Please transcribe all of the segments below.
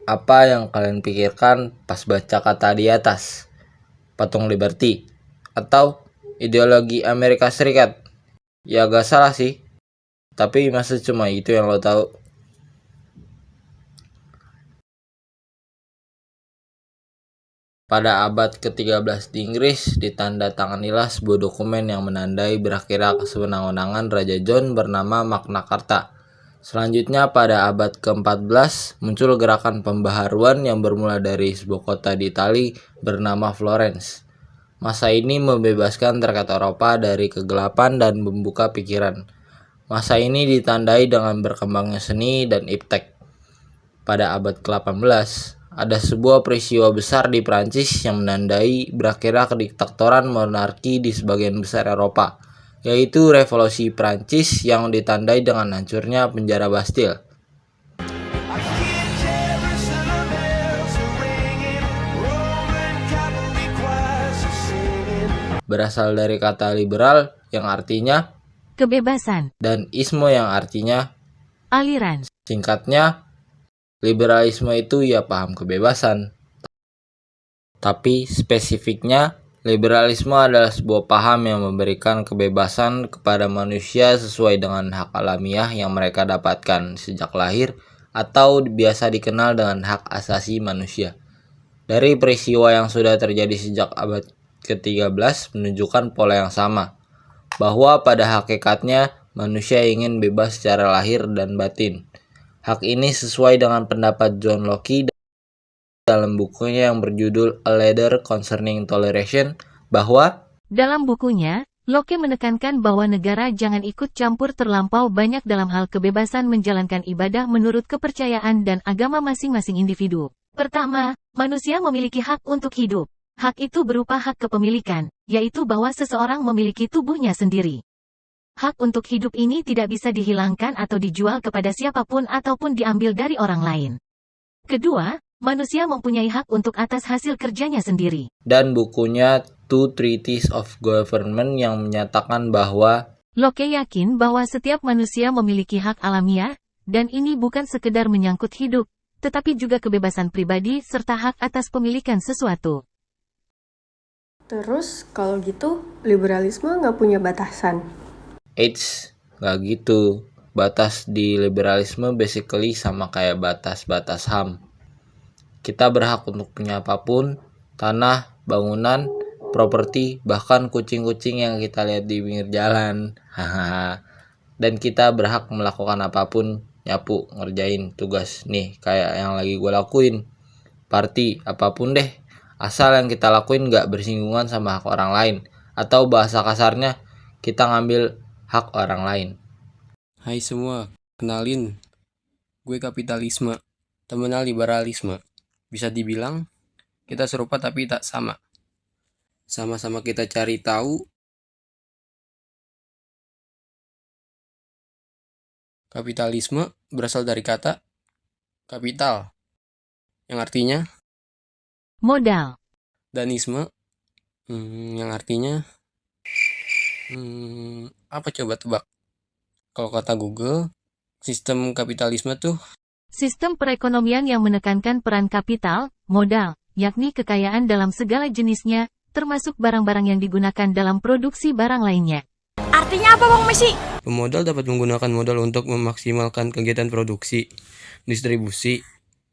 Apa yang kalian pikirkan pas baca kata di atas? Patung Liberty atau ideologi Amerika Serikat? Ya gak salah sih, tapi masa cuma itu yang lo tahu? Pada abad ke-13 di Inggris, ditandatanganilah sebuah dokumen yang menandai berakhirnya kesewenang-wenangan Raja John bernama Magna Carta. Selanjutnya pada abad ke-14 muncul gerakan pembaharuan yang bermula dari sebuah kota di Italia bernama Florence. Masa ini membebaskan rakyat Eropa dari kegelapan dan membuka pikiran. Masa ini ditandai dengan berkembangnya seni dan iptek. Pada abad ke-18, ada sebuah peristiwa besar di Prancis yang menandai berakhirnya kediktatoran monarki di sebagian besar Eropa, yaitu Revolusi Prancis yang ditandai dengan hancurnya penjara Bastille. Berasal dari kata liberal yang artinya kebebasan dan ismo yang artinya aliran. Singkatnya, liberalisme itu ya paham kebebasan. Tapi spesifiknya, liberalisme adalah sebuah paham yang memberikan kebebasan kepada manusia sesuai dengan hak alamiah yang mereka dapatkan sejak lahir atau biasa dikenal dengan hak asasi manusia. Dari peristiwa yang sudah terjadi sejak abad ke-13 menunjukkan pola yang sama, bahwa pada hakikatnya manusia ingin bebas secara lahir dan batin. Hak ini sesuai dengan pendapat John Locke dalam bukunya yang berjudul A Letter Concerning Toleration, bahwa dalam bukunya, Locke menekankan bahwa negara jangan ikut campur terlampau banyak dalam hal kebebasan menjalankan ibadah menurut kepercayaan dan agama masing-masing individu. Pertama, manusia memiliki hak untuk hidup. Hak itu berupa hak kepemilikan, yaitu bahwa seseorang memiliki tubuhnya sendiri. Hak untuk hidup ini tidak bisa dihilangkan atau dijual kepada siapapun ataupun diambil dari orang lain. Kedua, manusia mempunyai hak untuk atas hasil kerjanya sendiri. Dan bukunya Two Treatises of Government yang menyatakan bahwa Locke yakin bahwa setiap manusia memiliki hak alamiah, dan ini bukan sekedar menyangkut hidup, tetapi juga kebebasan pribadi serta hak atas pemilikan sesuatu. Terus, kalau gitu, liberalisme nggak punya batasan? Nggak gitu. Batas di liberalisme basically sama kayak batas-batas HAM. Kita berhak untuk punya apapun, tanah, bangunan, properti, bahkan kucing-kucing yang kita lihat di pinggir jalan. Dan kita berhak melakukan apapun, nyapu, ngerjain tugas. Nih, kayak yang lagi gue lakuin. Party, apapun deh. Asal yang kita lakuin gak bersinggungan sama hak orang lain. Atau bahasa kasarnya, kita ngambil hak orang lain. Hai semua, kenalin, gue kapitalisme, temennya liberalisme. Bisa dibilang, kita serupa tapi tak sama. Sama-sama kita cari tahu. Kapitalisme berasal dari kata kapital, yang artinya modal. danisme, yang artinya apa coba tebak? Kalau kata Google, sistem kapitalisme tuh Sistem perekonomian yang menekankan peran kapital, modal, yakni kekayaan dalam segala jenisnya, termasuk barang-barang yang digunakan dalam produksi barang lainnya. Artinya apa Bang Messi? pemodal dapat menggunakan modal untuk memaksimalkan kegiatan produksi, distribusi,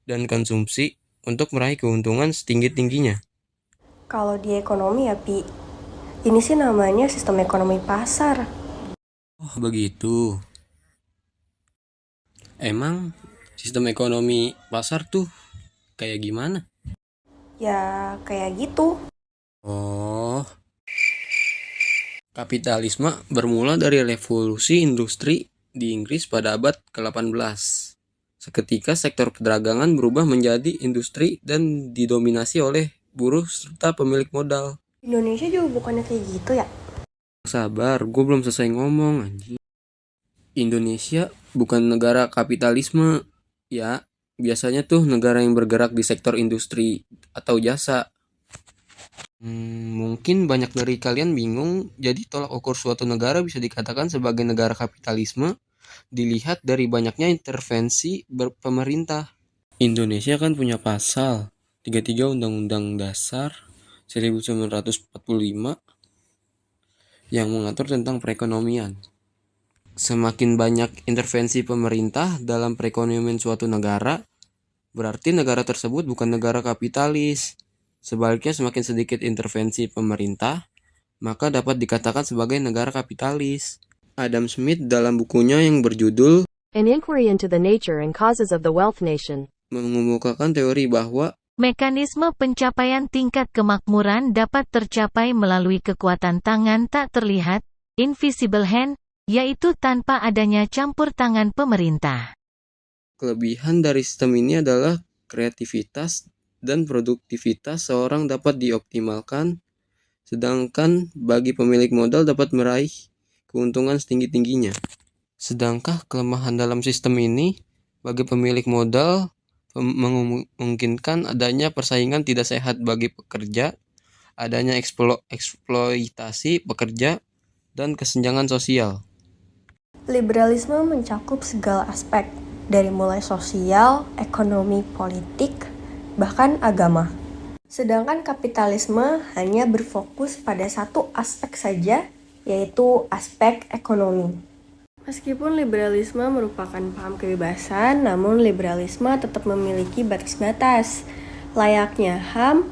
dan konsumsi untuk meraih keuntungan setinggi-tingginya. Kalau di ekonomi ya, Pi. Ini sih namanya sistem ekonomi pasar. Oh, begitu. Emang sistem ekonomi pasar tuh kayak gimana? Ya, kayak gitu. Oh, kapitalisme bermula dari revolusi industri di Inggris pada abad ke-18. Seketika sektor perdagangan berubah menjadi industri dan didominasi oleh buruh serta pemilik modal. Indonesia juga bukannya kayak gitu ya? Sabar, gue belum selesai ngomong anjing. Indonesia bukan negara kapitalisme, ya. Biasanya tuh negara yang bergerak di sektor industri atau jasa. Mungkin banyak dari kalian bingung, jadi tolak ukur suatu negara bisa dikatakan sebagai negara kapitalisme dilihat dari banyaknya intervensi pemerintah. Indonesia kan punya pasal 33 Undang-Undang Dasar 1945 yang mengatur tentang perekonomian. Semakin banyak intervensi pemerintah dalam perekonomian suatu negara, berarti negara tersebut bukan negara kapitalis. Sebaliknya, semakin sedikit intervensi pemerintah, maka dapat dikatakan sebagai negara kapitalis. Adam Smith dalam bukunya yang berjudul An Inquiry into the Nature and Causes of the Wealth Nation mengemukakan teori bahwa mekanisme pencapaian tingkat kemakmuran dapat tercapai melalui kekuatan tangan tak terlihat, invisible hand, yaitu tanpa adanya campur tangan pemerintah. kelebihan dari sistem ini adalah kreativitas dan produktivitas seorang dapat dioptimalkan, sedangkan bagi pemilik modal dapat meraih keuntungan setinggi-tingginya. Sedangkan kelemahan dalam sistem ini bagi pemilik modal memungkinkan adanya persaingan tidak sehat bagi pekerja, adanya eksploitasi pekerja, dan kesenjangan sosial. Liberalisme mencakup segala aspek, dari mulai sosial, ekonomi, politik, bahkan agama. Sedangkan kapitalisme hanya berfokus pada satu aspek saja, yaitu aspek ekonomi. Meskipun liberalisme merupakan paham kebebasan, namun liberalisme tetap memiliki batas-batas. Layaknya HAM,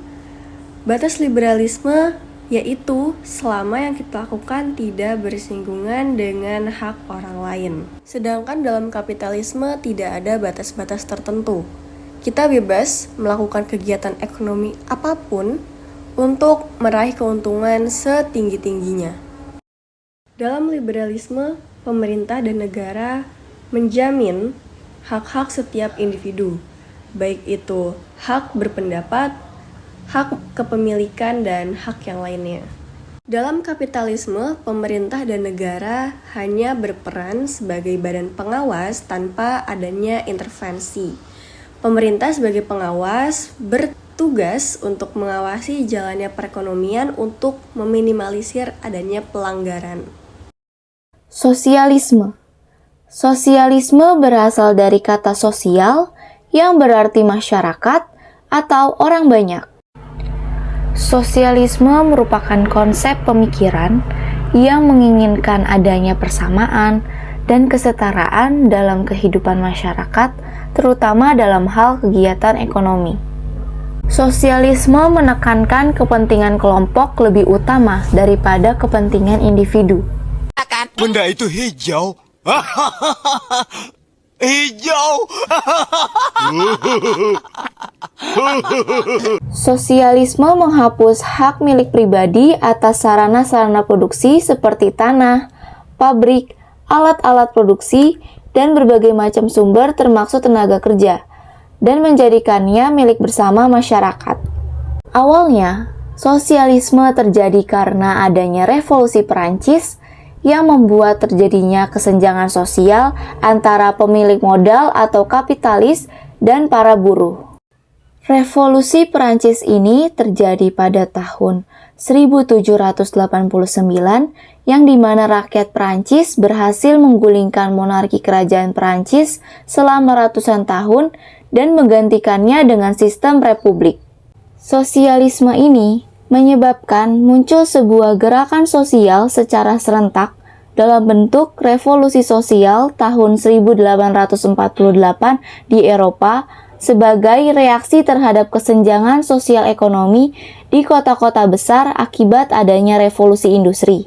batas liberalisme yaitu selama yang kita lakukan tidak bersinggungan dengan hak orang lain. Sedangkan dalam kapitalisme tidak ada batas-batas tertentu. Kita bebas melakukan kegiatan ekonomi apapun untuk meraih keuntungan setinggi-tingginya. Dalam liberalisme, pemerintah dan negara menjamin hak-hak setiap individu, baik itu hak berpendapat, hak kepemilikan, dan hak yang lainnya. Dalam kapitalisme, pemerintah dan negara hanya berperan sebagai badan pengawas tanpa adanya intervensi. Pemerintah sebagai pengawas bertugas untuk mengawasi jalannya perekonomian untuk meminimalisir adanya pelanggaran. Sosialisme. Sosialisme berasal dari kata sosial yang berarti masyarakat atau orang banyak. Sosialisme merupakan konsep pemikiran yang menginginkan adanya persamaan dan kesetaraan dalam kehidupan masyarakat, terutama dalam hal kegiatan ekonomi. Sosialisme menekankan kepentingan kelompok lebih utama daripada kepentingan individu. Benda itu hijau. Hijau. Sosialisme menghapus hak milik pribadi atas sarana-sarana produksi seperti tanah, pabrik, alat-alat produksi, dan berbagai macam sumber termasuk tenaga kerja, dan menjadikannya milik bersama masyarakat. Awalnya, sosialisme terjadi karena adanya revolusi Perancis yang membuat terjadinya kesenjangan sosial antara pemilik modal atau kapitalis dan para buruh. Revolusi Perancis ini terjadi pada tahun 1789 yang dimana rakyat Perancis berhasil menggulingkan monarki kerajaan Perancis selama ratusan tahun dan menggantikannya dengan sistem republik. Sosialisme ini menyebabkan muncul sebuah gerakan sosial secara serentak dalam bentuk revolusi sosial tahun 1848 di Eropa sebagai reaksi terhadap kesenjangan sosial ekonomi di kota-kota besar akibat adanya revolusi industri,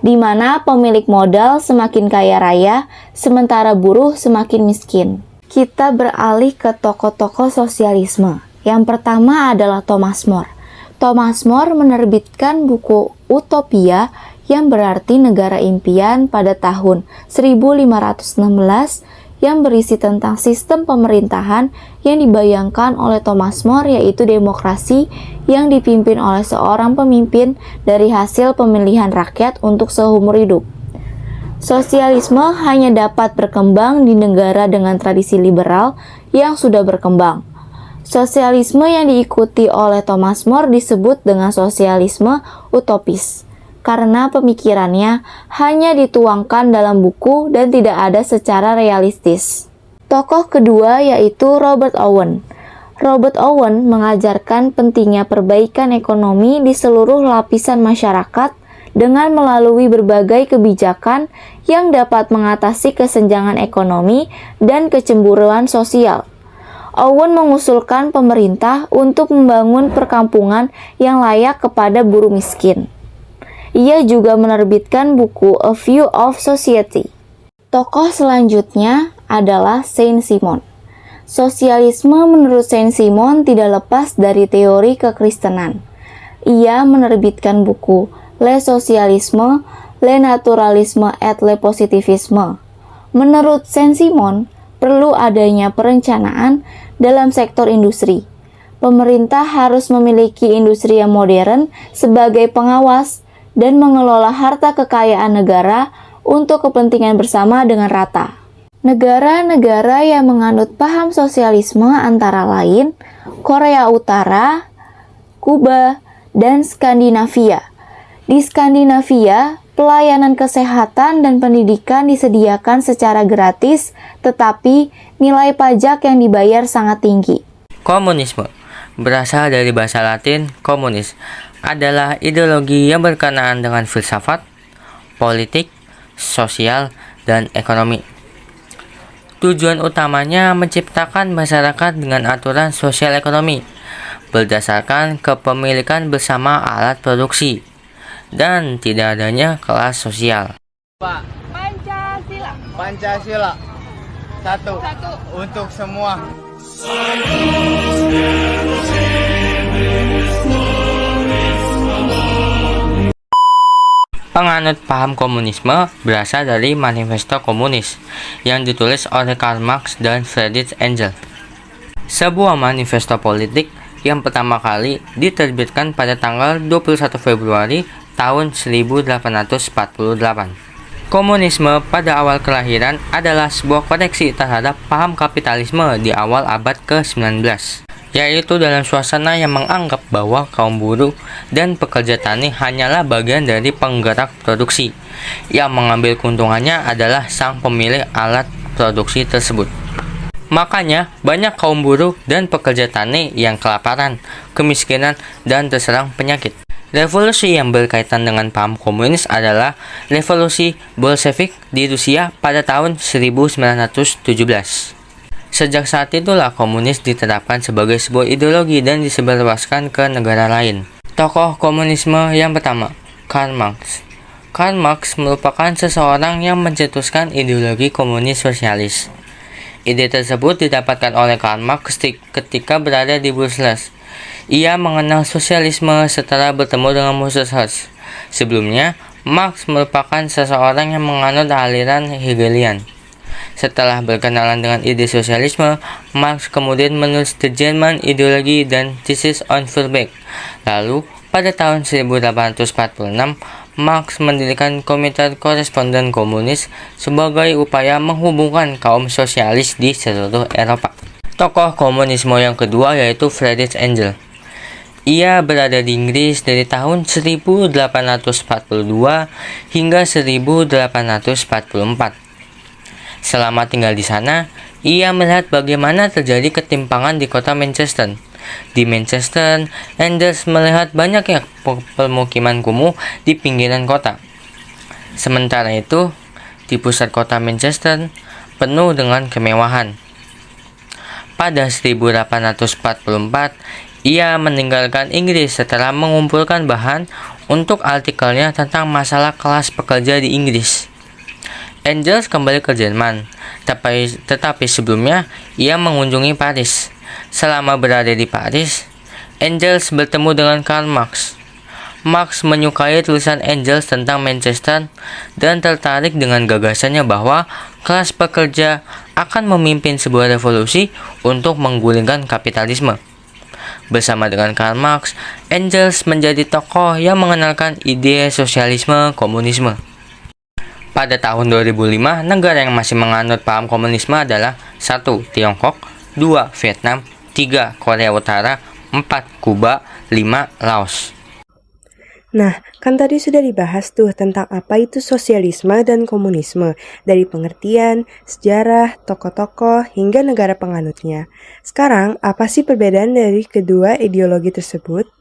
di mana pemilik modal semakin kaya raya, sementara buruh semakin miskin. Kita beralih ke tokoh-tokoh sosialisme. Yang pertama adalah Thomas More. Thomas More menerbitkan buku Utopia yang berarti negara impian pada tahun 1516 yang berisi tentang sistem pemerintahan yang dibayangkan oleh Thomas More, yaitu demokrasi yang dipimpin oleh seorang pemimpin dari hasil pemilihan rakyat untuk seumur hidup. Sosialisme hanya dapat berkembang di negara dengan tradisi liberal yang sudah berkembang. Sosialisme yang diikuti oleh Thomas More disebut dengan sosialisme utopis, karena pemikirannya hanya dituangkan dalam buku dan tidak ada secara realistis. Tokoh kedua yaitu Robert Owen. Robert Owen mengajarkan pentingnya perbaikan ekonomi di seluruh lapisan masyarakat dengan melalui berbagai kebijakan yang dapat mengatasi kesenjangan ekonomi dan kecemburuan sosial. Owen mengusulkan pemerintah untuk membangun perkampungan yang layak kepada buruh miskin. Ia juga menerbitkan buku A View of Society. Tokoh selanjutnya adalah Saint-Simon. Sosialisme menurut Saint-Simon tidak lepas dari teori kekristenan. Ia menerbitkan buku Le Socialisme, Le Naturalisme et Le Positivisme. Menurut Saint-Simon, perlu adanya perencanaan dalam sektor industri. Pemerintah harus memiliki industri yang modern sebagai pengawas dan mengelola harta kekayaan negara untuk kepentingan bersama dengan rata. Negara-negara yang menganut paham sosialisme antara lain Korea Utara, Kuba, dan Skandinavia. Di Skandinavia, pelayanan kesehatan dan pendidikan disediakan secara gratis, tetapi nilai pajak yang dibayar sangat tinggi. Komunisme berasal dari bahasa Latin communis, adalah ideologi yang berkenaan dengan filsafat, politik, sosial, dan ekonomi. Tujuan utamanya menciptakan masyarakat dengan aturan sosial ekonomi berdasarkan kepemilikan bersama alat produksi dan tidak adanya kelas sosial. Pancasila. Pancasila. Satu. Untuk semua. Penganut paham komunisme berasal dari Manifesto Komunis yang ditulis oleh Karl Marx dan Friedrich Engels. Sebuah manifesto politik yang pertama kali diterbitkan pada tanggal 21 Februari tahun 1848. Komunisme pada awal kelahiran adalah sebuah koreksi terhadap paham kapitalisme di awal abad ke-19, yaitu dalam suasana yang menganggap bahwa kaum buruh dan pekerja tani hanyalah bagian dari penggerak produksi, yang mengambil keuntungannya adalah sang pemilik alat produksi tersebut. Makanya, banyak kaum buruh dan pekerja tani yang kelaparan, kemiskinan, dan terserang penyakit. Revolusi yang berkaitan dengan paham komunis adalah revolusi Bolshevik di Rusia pada tahun 1917. Sejak saat itulah komunis diterapkan sebagai sebuah ideologi dan disebarluaskan ke negara lain. Tokoh komunisme yang pertama, Karl Marx. Karl Marx merupakan seseorang yang mencetuskan ideologi komunis sosialis. Ide tersebut didapatkan oleh Karl Marx ketika berada di Brussels. Ia mengenal sosialisme setelah bertemu dengan Moses Hus. Sebelumnya, Marx merupakan seseorang yang menganut aliran Hegelian. Setelah berkenalan dengan ide sosialisme, Marx kemudian menulis The German Ideology dan Thesis on Feuerbach. Lalu, pada tahun 1846, Marx mendirikan Komite Koresponden Komunis sebagai upaya menghubungkan kaum sosialis di seluruh Eropa. Tokoh komunisme yang kedua yaitu Friedrich Engels. Ia berada di Inggris dari tahun 1842 hingga 1844. Selama tinggal di sana, ia melihat bagaimana terjadi ketimpangan di kota Manchester. Di Manchester, Engels melihat banyaknya permukiman kumuh di pinggiran kota. Sementara itu, di pusat kota Manchester penuh dengan kemewahan. Pada 1844, ia meninggalkan Inggris setelah mengumpulkan bahan untuk artikelnya tentang masalah kelas pekerja di Inggris. Engels kembali ke Jerman, tetapi sebelumnya ia mengunjungi Paris. Selama berada di Paris, Engels bertemu dengan Karl Marx. Marx menyukai tulisan Engels tentang Manchester dan tertarik dengan gagasannya bahwa kelas pekerja akan memimpin sebuah revolusi untuk menggulingkan kapitalisme. Bersama dengan Karl Marx, Engels menjadi tokoh yang mengenalkan ide sosialisme komunisme. Pada tahun 2005, negara yang masih menganut paham komunisme adalah 1. Tiongkok, 2. Vietnam, 3. Korea Utara, 4. Kuba, 5. Laos. Nah, kan tadi sudah dibahas tuh tentang apa itu sosialisme dan komunisme, dari pengertian, sejarah, tokoh-tokoh, hingga negara penganutnya. Sekarang, apa sih perbedaan dari kedua ideologi tersebut?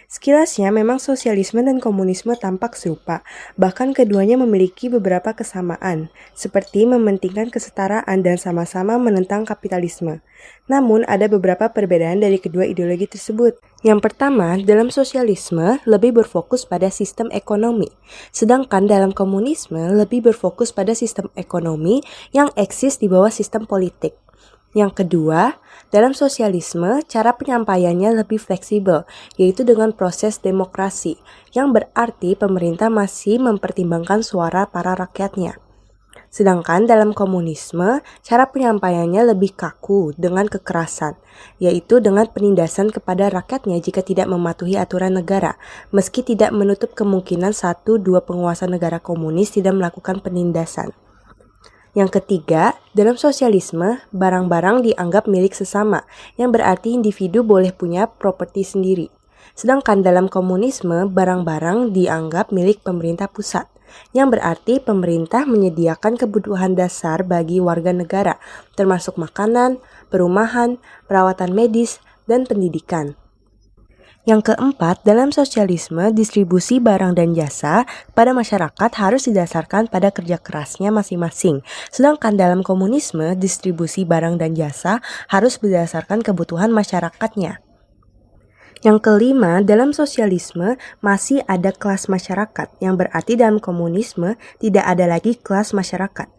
Sekilasnya memang sosialisme dan komunisme tampak serupa, bahkan keduanya memiliki beberapa kesamaan, seperti mementingkan kesetaraan dan sama-sama menentang kapitalisme. Namun ada beberapa perbedaan dari kedua ideologi tersebut. Yang pertama, dalam sosialisme lebih berfokus pada sistem ekonomi, sedangkan dalam komunisme lebih berfokus pada sistem ekonomi yang eksis di bawah sistem politik. Yang kedua, dalam sosialisme, cara penyampaiannya lebih fleksibel, yaitu dengan proses demokrasi, yang berarti pemerintah masih mempertimbangkan suara para rakyatnya. Sedangkan dalam komunisme, cara penyampaiannya lebih kaku dengan kekerasan, yaitu dengan penindasan kepada rakyatnya jika tidak mematuhi aturan negara, meski tidak menutup kemungkinan 1-2 penguasa negara komunis tidak melakukan penindasan. Yang ketiga, dalam sosialisme, barang-barang dianggap milik sesama, yang berarti individu boleh punya properti sendiri. Sedangkan dalam komunisme, barang-barang dianggap milik pemerintah pusat, yang berarti pemerintah menyediakan kebutuhan dasar bagi warga negara, termasuk makanan, perumahan, perawatan medis, dan pendidikan. Yang keempat, dalam sosialisme, distribusi barang dan jasa pada masyarakat harus didasarkan pada kerja kerasnya masing-masing. Sedangkan dalam komunisme, distribusi barang dan jasa harus berdasarkan kebutuhan masyarakatnya. Yang kelima, dalam sosialisme masih ada kelas masyarakat, yang berarti dalam komunisme tidak ada lagi kelas masyarakat.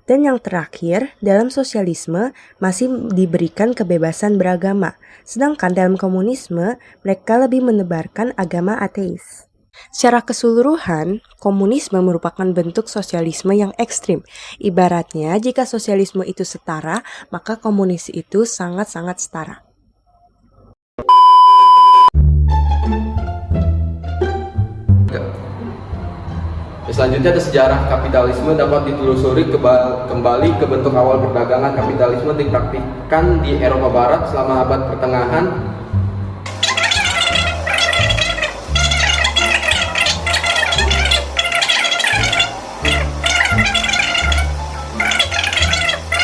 Dan yang terakhir, dalam sosialisme masih diberikan kebebasan beragama, sedangkan dalam komunisme mereka lebih menebarkan agama ateis. Secara keseluruhan, komunisme merupakan bentuk sosialisme yang ekstrim. Ibaratnya, jika sosialisme itu setara, maka komunis itu sangat-sangat setara. Selanjutnya ada sejarah kapitalisme dapat ditelusuri kembali ke bentuk awal perdagangan kapitalisme dipraktikkan di Eropa Barat selama abad pertengahan.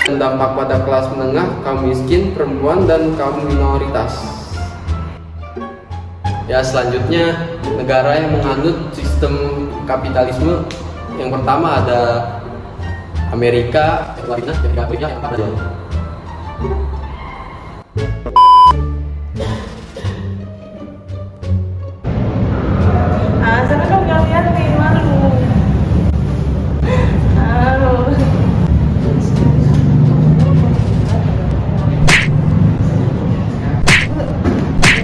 Dan dampak pada kelas menengah, kaum miskin, perempuan, dan kaum minoritas. Ya, selanjutnya negara yang menganut sistem kapitalisme yang pertama ada Amerika, China, dan Afrika yang ada. Sana dong kalian nih, malu.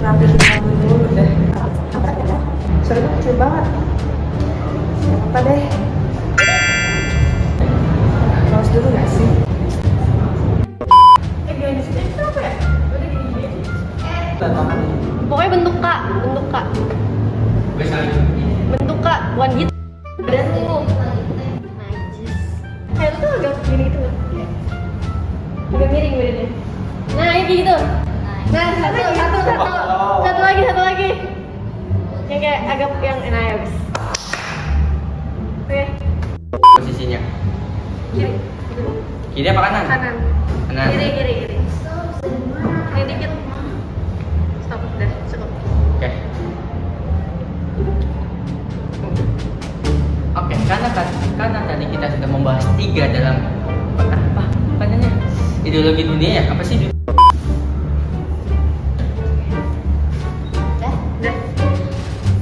Ngambil dulu deh. Serunya kecil banget. Apa deh? Close dulu gak sih? Pokoknya bentuk K. Bentuk K, bukan gitu. Dan tuh. Najis. Kayak itu tuh agak gini gitu. Agak miring badannya. Nah, ini gitu. Nah, satu lagi. Yang kayak agak yang enak ya, guys. Oke. Posisinya kiri apa kanan? Kanan. Kiri. Ini dikit. Stop, udah cukup. Oke, karena tadi kita sudah membahas 3 dalam apa namanya ideologi dunia ya, apa sih?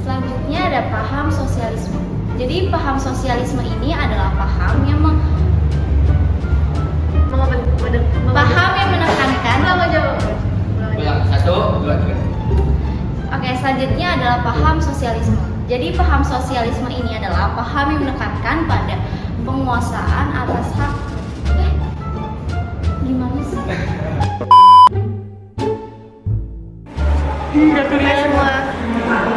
Selanjutnya ada paham sosialisme. Jadi paham sosialisme ini adalah paham yang menekankan. Ulang, 1, 2, 3. Oke, selanjutnya adalah paham sosialisme. Jadi paham sosialisme ini adalah paham yang menekankan pada penguasaan atas hak. Gimana sih? Semua.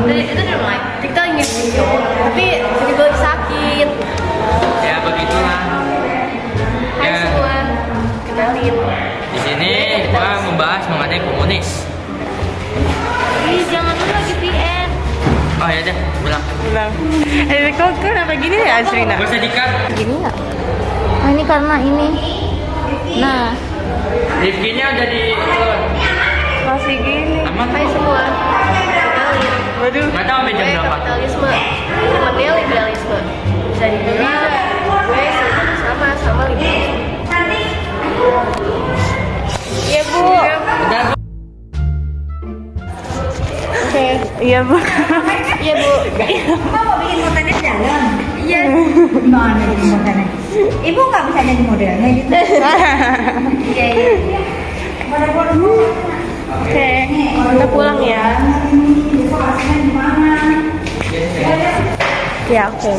Itu udah mulai. Kita ingin video, tapi tiba-tiba lagi sakit. Ya begitulah. Hai semua, kenalin. Di sini gua membahas mengenai komunis. Ih, jangan dulu lagi PN. Oh ya deh, bilang. bang. Kok kenapa gini ya Asrina? Bisa dikat. Gini nggak? Nah ini karena ini. Nah Rifkinya udah di masih gini. Aman. Hai semua. Waduh. Nggak tahu sampai jam berapa. Kapitalisme. Temennya liberalisme. Bisa dibilang gue sama liberalisme. Iya bu. Oke. Iya bu. Iya bu. Kamu mau bikin modelnya dalam? Iya. Gimana bikin modelnya? Ibu nggak bisa jadi modelnya gitu. Iya iya. Oke. Kita pulang ya. Ya oke.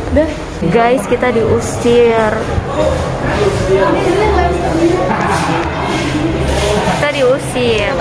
Udah guys, kita diusir. Kita diusir.